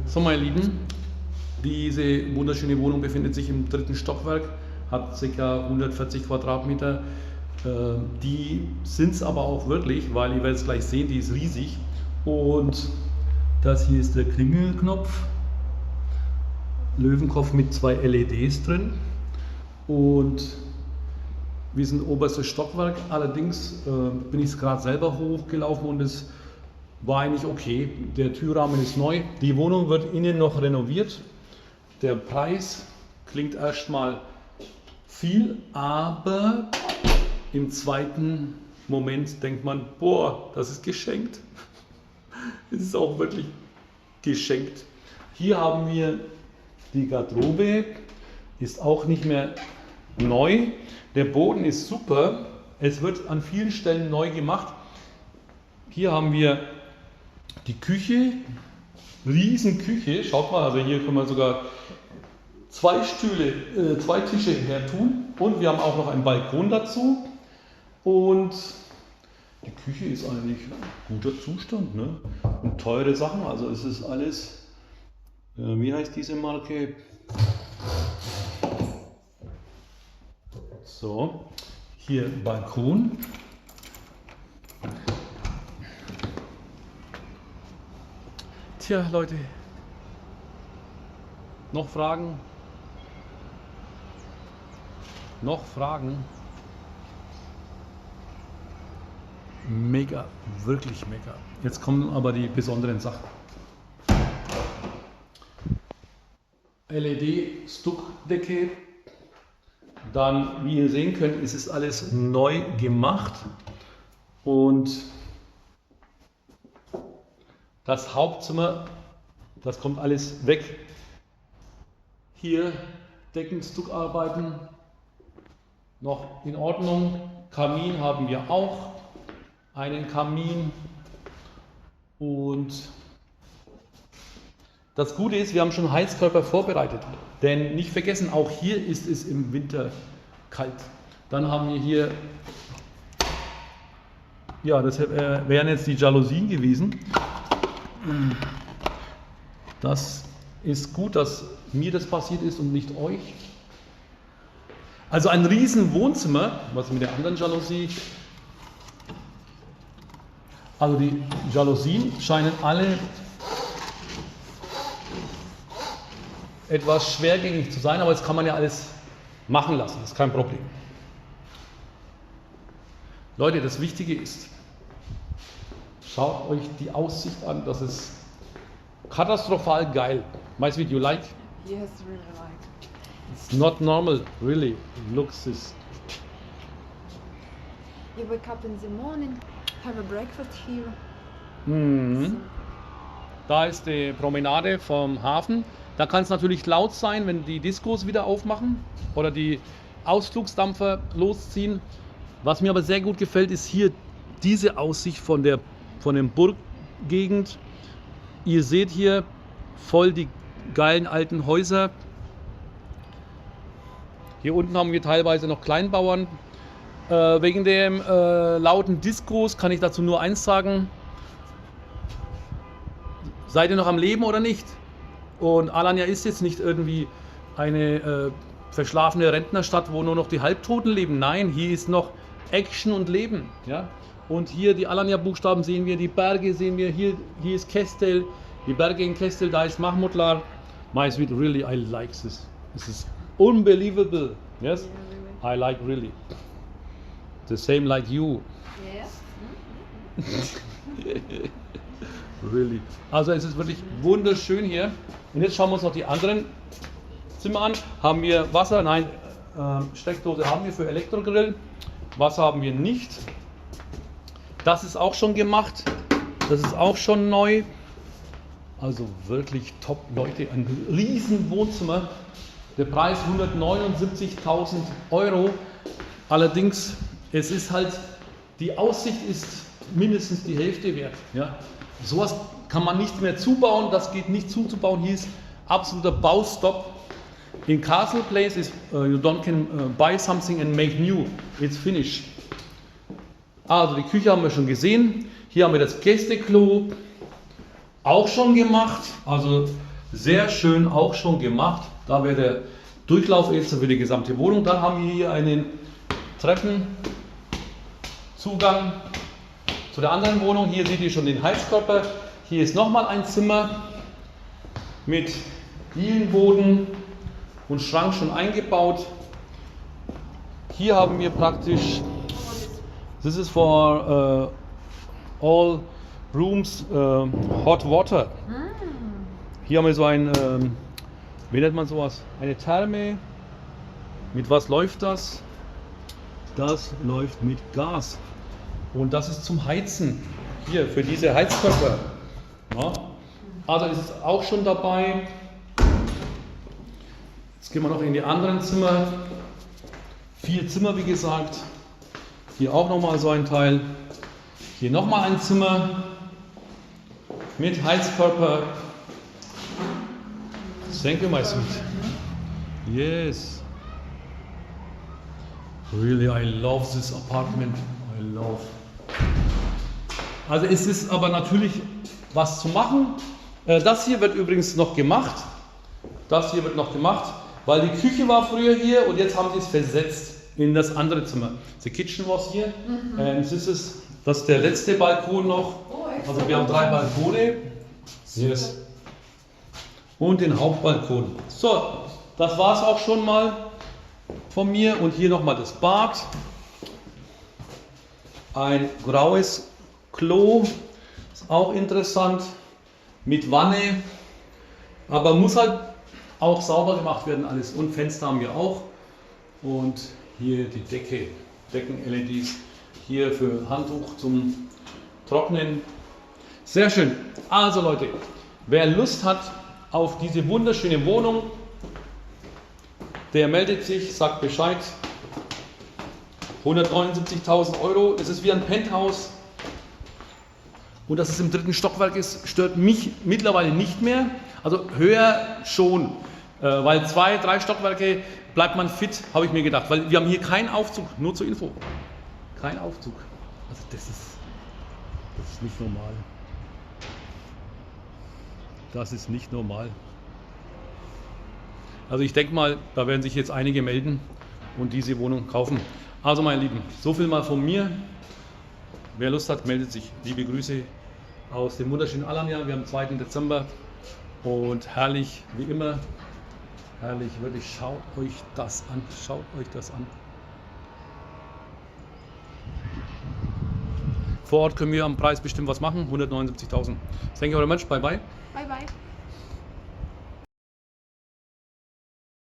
So, meine Lieben, diese wunderschöne Wohnung befindet sich im 3. Stockwerk, hat ca. 140 Quadratmeter. Die sind es aber auch wirklich, weil ihr werdet es gleich sehen, die ist riesig. Und das hier ist der Klingelknopf, Löwenkopf mit 2 LEDs drin. Und wir sind oberstes Stockwerk, allerdings bin ich gerade selber hochgelaufen und es war eigentlich okay. Der Türrahmen ist neu, die Wohnung wird innen noch renoviert. Der Preis klingt erstmal viel, aber im zweiten Moment denkt man, boah, das ist geschenkt. Es ist auch wirklich geschenkt. Hier haben wir die Garderobe, ist auch nicht mehr neu. Der Boden ist super, es wird an vielen Stellen neu gemacht. Hier haben wir die Küche, Riesenküche, schaut mal, also hier können wir sogar 2 Stühle, 2 Tische her tun und wir haben auch noch einen Balkon dazu und die Küche ist eigentlich guter Zustand, ne? Und teure Sachen, also es ist alles, wie heißt diese Marke? So, hier Balkon. Tja, Leute, noch Fragen? Noch Fragen? Mega, wirklich mega. Jetzt kommen aber die besonderen Sachen. LED-Stuckdecke. Dann, wie ihr sehen könnt, ist es alles neu gemacht. Und das Hauptzimmer, das kommt alles weg. Hier Deckenstuckarbeiten noch in Ordnung. Kamin haben wir auch. Einen Kamin. Und das Gute ist, wir haben schon Heizkörper vorbereitet. Denn nicht vergessen, auch hier ist es im Winter kalt. Dann haben wir hier, ja, das wären jetzt die Jalousien gewesen. Das ist gut, dass mir das passiert ist und nicht euch. Also ein riesen Wohnzimmer, was mit der anderen Jalousie. Also die Jalousien scheinen alle etwas schwergängig zu sein, aber jetzt kann man ja alles machen lassen, das ist kein Problem. Leute, das Wichtige ist, schaut euch die Aussicht an, das ist katastrophal geil. Mice video like? Yes, really like. It's not normal, really. Looks this. You wake up in the morning, have a breakfast here. Mhm. Da ist die Promenade vom Hafen. Da kann es natürlich laut sein, wenn die Diskos wieder aufmachen oder die Ausflugsdampfer losziehen. Was mir aber sehr gut gefällt, ist hier diese Aussicht von der Burggegend. Ihr seht hier voll die geilen alten Häuser. Hier unten haben wir teilweise noch Kleinbauern. Wegen dem lauten Diskos kann ich dazu nur eins sagen. Seid ihr noch am Leben oder nicht? Und Alanya ist jetzt nicht irgendwie eine verschlafene Rentnerstadt, wo nur noch die Halbtoten leben. Nein, hier ist noch Action und Leben. Ja? Und hier die Alanya-Buchstaben sehen wir, die Berge sehen wir, hier ist Kestel, die Berge in Kestel, da ist Mahmudlar. My sweet, really, I like this. This is unbelievable. Yes? I like really. The same like you. Yes. Really. Also es ist wirklich wunderschön hier. Und jetzt schauen wir uns noch die anderen Zimmer an. Haben wir Wasser? Nein, Steckdose haben wir für Elektrogrill. Wasser haben wir nicht. Das ist auch schon gemacht. Das ist auch schon neu. Also wirklich top, Leute. Ein riesen Wohnzimmer. Der Preis 179.000 Euro. Allerdings, es ist halt, die Aussicht ist mindestens die Hälfte wert. Ja? Sowas kann man nicht mehr zubauen, das geht nicht zuzubauen. Hier ist absoluter Baustopp. In Castle Place is you don't can buy something and make new. It's finished. Also die Küche haben wir schon gesehen. Hier haben wir das Gästeklo auch schon gemacht. Also Sehr schön auch schon gemacht. Da wäre der Durchlauf jetzt für die gesamte Wohnung. Dann haben wir hier einen Treppenzugang zu der anderen Wohnung. Hier seht ihr schon den Heizkörper. Hier ist nochmal ein Zimmer mit Dielenboden und Schrank schon eingebaut. Hier haben wir praktisch, this is for all rooms hot water. Hier haben wir so ein, wie nennt man sowas? Eine Therme. Mit was läuft das? Das läuft mit Gas. Und das ist zum Heizen. Hier für diese Heizkörper. Ja. Also ist es auch schon dabei. Jetzt gehen wir noch in die anderen Zimmer. 4 Zimmer, wie gesagt. Hier auch nochmal so ein Teil. Hier nochmal ein Zimmer mit Heizkörper. Thank you, my sweet. Yes. Really, I love this apartment. I love. Also es ist aber natürlich was zu machen. Das hier wird übrigens noch gemacht. Das hier wird noch gemacht, weil die Küche war früher hier und jetzt haben sie es versetzt in das andere Zimmer. The kitchen was here. And this is, das ist der letzte Balkon noch. Also wir haben 3 Balkone. Yes. Und den Hauptbalkon. So, das war es auch schon mal von mir. Und hier nochmal das Bad. Ein graues Klo. Ist auch interessant. Mit Wanne. Aber muss halt auch sauber gemacht werden alles. Und Fenster haben wir auch. Und hier die Decke. Decken-LEDs. Hier für Handtuch zum Trocknen. Sehr schön. Also Leute, wer Lust hat auf diese wunderschöne Wohnung, der meldet sich, sagt Bescheid. 179.000 Euro, es ist wie ein Penthouse. Und dass es im 3. Stockwerk ist, stört mich mittlerweile nicht mehr. Also höher schon, weil 2, 3 Stockwerke bleibt man fit, habe ich mir gedacht. Weil wir haben hier keinen Aufzug, nur zur Info. Kein Aufzug. Also das ist nicht normal. Das ist nicht normal. Also ich denke mal, da werden sich jetzt einige melden und diese Wohnung kaufen. Also meine Lieben, so viel mal von mir. Wer Lust hat, meldet sich. Liebe Grüße aus dem wunderschönen Alanya. Wir haben 2. Dezember und herrlich wie immer. Herrlich, wirklich, schaut euch das an. Schaut euch das an. Vor Ort können wir am Preis bestimmt was machen. 179.000. Thank you very much. Bye bye. Bye bye.